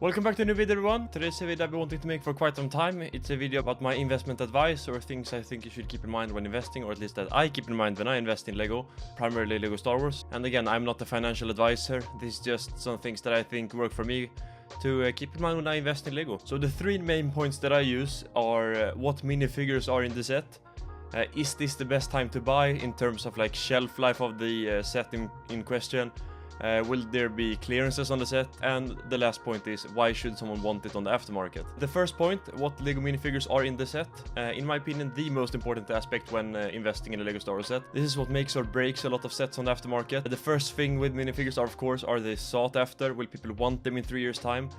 Welcome back to a new video, everyone. Today's a video I've been wanting to make for quite some time. It's a video about my investment advice or things I think you should keep in mind when investing, or at least that I keep in mind when I invest in Lego, primarily Lego Star Wars. And again, I'm not a financial advisor. This is just some things that I think work for me to keep in mind when I invest in Lego. So the three main points that I use are what minifigures are in the set. Is this the best time to buy in terms of like shelf life of the set in question? Will there be clearances on the set? And the last point is, why should someone want it on the aftermarket? The first point, what Lego minifigures are in the set. In my opinion, the most important aspect when investing in a Lego Star Wars set. This is what makes or breaks a lot of sets on the aftermarket. The first thing with minifigures are, of course, are they sought after? Will people want them in 3 years' time?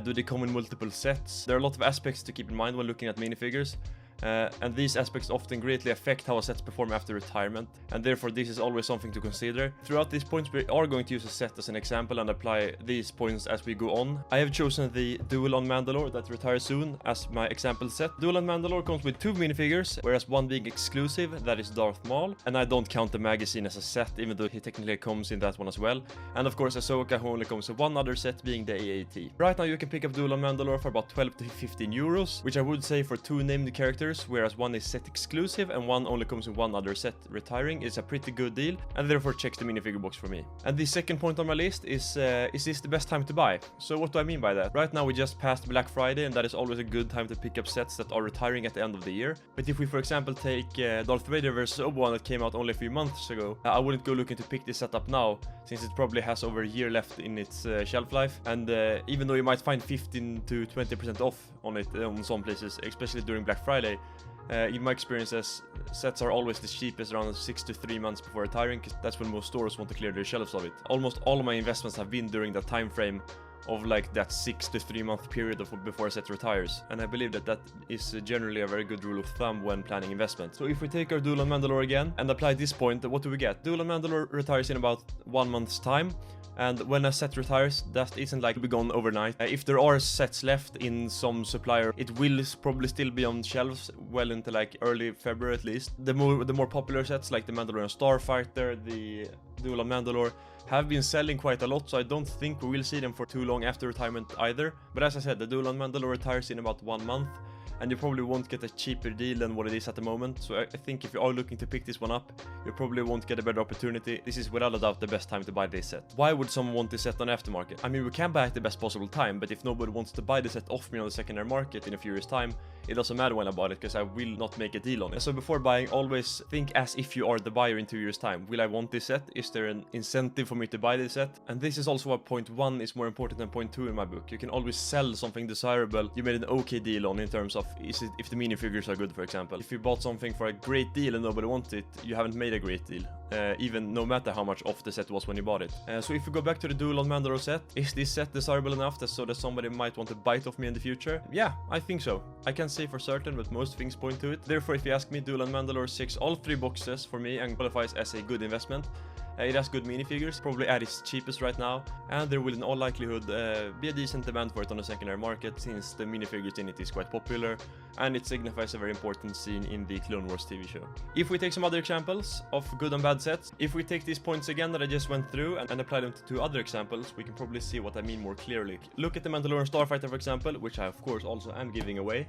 Do they come in multiple sets? There are a lot of aspects to keep in mind when looking at minifigures. And these aspects often greatly affect how a set perform after retirement, and therefore this is always something to consider. Throughout these points we are going to use a set as an example and apply these points as we go on. I have chosen the Duel on Mandalore that retires soon as my example set. Duel on Mandalore comes with 2 minifigures, whereas one being exclusive, that is Darth Maul, and I don't count the magazine as a set even though he technically comes in that one as well. And of course Ahsoka, who only comes with one other set, being the AAT. Right now you can pick up Duel on Mandalore for about 12 to 15 euros, which I would say for 2 named characters, whereas one is set exclusive and one only comes in one other set retiring, is a pretty good deal, and therefore checks the minifigure box for me. And the second point on my list is this the best time to buy? So what do I mean by that? Right now we just passed Black Friday, and that is always a good time to pick up sets that are retiring at the end of the year. But if we for example take Darth Vader vs Obi-Wan that came out only a few months ago, I wouldn't go looking to pick this set up now, since it probably has over a year left in its shelf life, and even though you might find 15 to 20% off on it on some places, especially during Black Friday, in my experience, sets are always the cheapest around 6 to 3 months before retiring, because that's when most stores want to clear their shelves of it. Almost all of my investments have been during that time frame of like that 6 to 3 month period before a set retires, and I believe that that is generally a very good rule of thumb when planning investment. So if we take our Duel on Mandalore again and apply this point, what do we get? Duel on Mandalore retires in about 1 month's time. And when a set retires, that isn't like to be gone overnight. If there are sets left in some supplier, it will probably still be on shelves well into like early February at least. The more popular sets like the Mandalorian Starfighter, the Duel on Mandalore, have been selling quite a lot, so I don't think we will see them for too long after retirement either. But as I said, the Duel on Mandalore retires in about 1 month, and you probably won't get a cheaper deal than what it is at the moment. So I think if you are looking to pick this one up, you probably won't get a better opportunity. This is without a doubt the best time to buy this set. Why would someone want this set on aftermarket? I mean, we can buy at the best possible time, but if nobody wants to buy the set off me on the secondary market in a few years' time, it doesn't matter when I bought it, because I will not make a deal on it. So before buying, always think as if you are the buyer in 2 years' time. Will I want this set? Is there an incentive for me to buy this set? And this is also why point 1 is more important than point 2 in my book. You can always sell something desirable you made an okay deal on, in terms of if the minifigures are good, for example. If you bought something for a great deal and nobody wants it, you haven't made a great deal, even no matter how much off the set was when you bought it. So if we go back to the Duel on Mandalore set, is this set desirable enough so that somebody might want to buy it off me in the future? Yeah, I think so. I can't say for certain, but most things point to it. Therefore, if you ask me, Duel on Mandalore ticks all 3 boxes for me and qualifies as a good investment. It has good minifigures, probably at its cheapest right now, and there will in all likelihood be a decent demand for it on the secondary market, since the minifigures in it is quite popular, and it signifies a very important scene in the Clone Wars TV show. If we take some other examples of good and bad sets, if we take these points again that I just went through and apply them to 2 other examples, we can probably see what I mean more clearly. Look at the Mandalorian Starfighter, for example, which I of course also am giving away,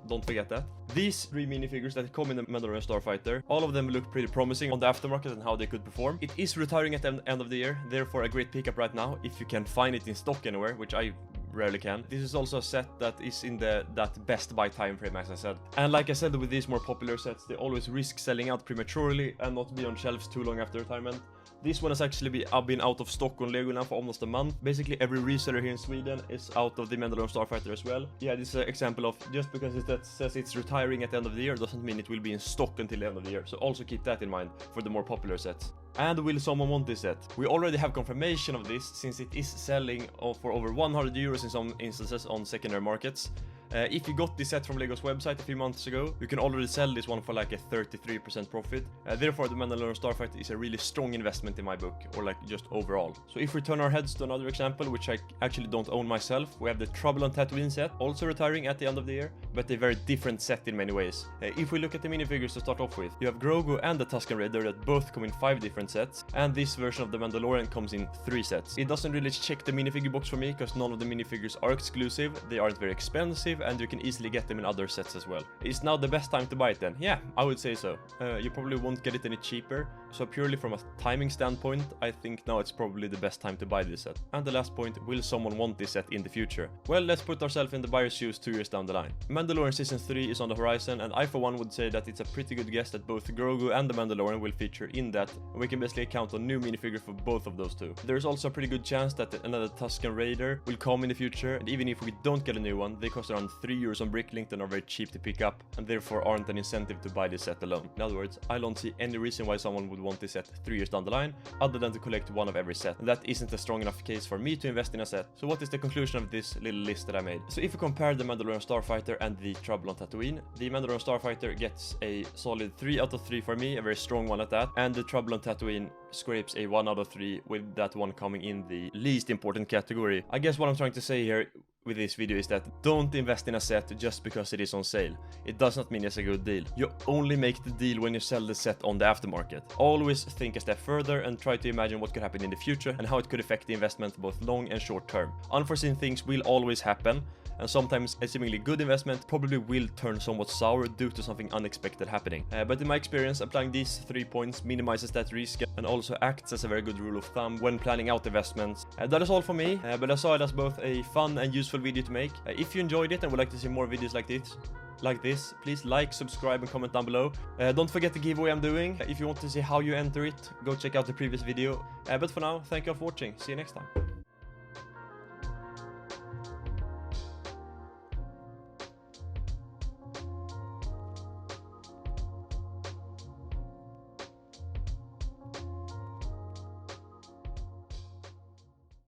don't forget that. These 3 minifigures that come in the Mandalorian Starfighter, all of them look pretty promising on the aftermarket and how they could perform. It is retiring at the end of the year, therefore a great pickup right now if you can find it in stock anywhere, which I rarely can. This is also a set that is in that best buy time frame, as I said. And like I said, with these more popular sets, they always risk selling out prematurely and not be on shelves too long after retirement. This one has actually been out of stock on Lego now for almost a month. Basically every reseller here in Sweden is out of the Mandalorian Starfighter as well. Yeah, this is an example of just because it says it's retiring at the end of the year doesn't mean it will be in stock until the end of the year. So also keep that in mind for the more popular sets. And will someone want this set? We already have confirmation of this, since it is selling for over 100 euros in some instances on secondary markets. If you got this set from Lego's website a few months ago, you can already sell this one for like a 33% profit. Therefore, the Mandalorian Starfighter is a really strong investment in my book, or like just overall. So if we turn our heads to another example, which I actually don't own myself, we have the Trouble on Tatooine set, also retiring at the end of the year, but a very different set in many ways. If we look at the minifigures to start off with, you have Grogu and the Tusken Raider that both come in 5 different sets, and this version of the Mandalorian comes in 3 sets. It doesn't really check the minifigure box for me, because none of the minifigures are exclusive, they aren't very expensive, and you can easily get them in other sets as well. Is now the best time to buy it then? Yeah, I would say so. You probably won't get it any cheaper, so purely from a timing standpoint, I think now it's probably the best time to buy this set. And the last point, will someone want this set in the future? Well, let's put ourselves in the buyer's shoes 2 years down the line. Mandalorian Season 3 is on the horizon, and I for one would say that it's a pretty good guess that both Grogu and the Mandalorian will feature in that, and we can basically count on new minifigures for both of those two. There's also a pretty good chance that another Tusken Raider will come in the future, and even if we don't get a new one, they cost around €3 on Bricklink and are very cheap to pick up, and therefore aren't an incentive to buy this set alone. In other words, I don't see any reason why someone would want this set 3 years down the line, other than to collect one of every set, and that isn't a strong enough case for me to invest in a set. So what is the conclusion of this little list that I made? So if we compare the Mandalorian Starfighter and the Trouble on Tatooine, the Mandalorian Starfighter gets a solid 3 out of 3 for me, a very strong one at that, and the Trouble on Tatooine scrapes a 1 out of 3, with that one coming in the least important category. I guess what I'm trying to say here with this video is that don't invest in a set just because it is on sale. It does not mean it's a good deal. You only make the deal when you sell the set on the aftermarket. Always think a step further and try to imagine what could happen in the future and how it could affect the investment both long and short term. Unforeseen things will always happen, and sometimes a seemingly good investment probably will turn somewhat sour due to something unexpected happening. But in my experience, applying these 3 points minimizes that risk and also acts as a very good rule of thumb when planning out investments. That is all for me, but I saw it as both a fun and useful video to make. If you enjoyed it and would like to see more videos like this, please like, subscribe, and comment down below. Don't forget the giveaway I'm doing. If you want to see how you enter it, go check out the previous video. But for now, thank you all for watching. See you next time.